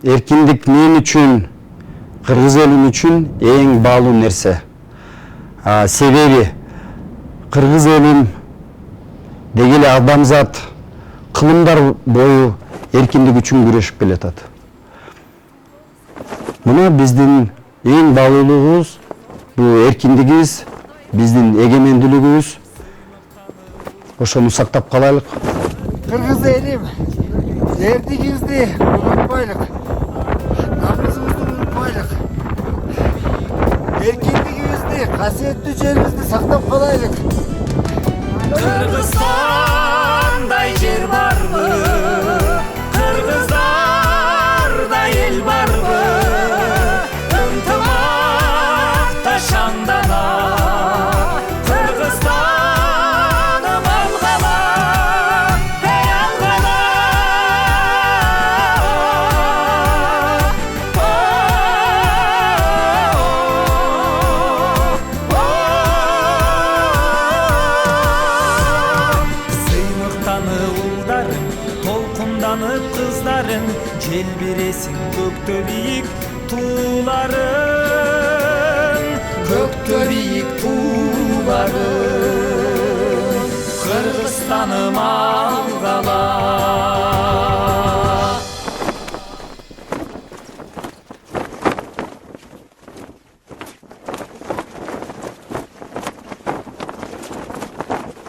эркиндик мен үчүн, кыргыз элим үчүн эң баалуу нерсе. Себеби кыргыз элим деги эле адамзат кылымдар бою эркиндик үчүн күрөшүп келатат. Мына биздин эң баалуулугубуз, бул эркиндигибиз, биздин эгемендүүлүгүбүз. Ошону сактап калайлык. Кыргыз элим, эрдигибизди унутпайлык, намысыбызды унутпайлык, эркиндигибизди, касиеттүү жерибизди сактап калайлык. Кыргызстандай жер барбы? Кыргыздардай эл барбы? Ынтымакташандана Кыргызстаным алгала, эй алгала. Сыймыктанып улдарым, толкунданып кыздарым, желбиресиң көктө бийик тууларым, көктө бийик тууларым, Кыргызстаным алгала.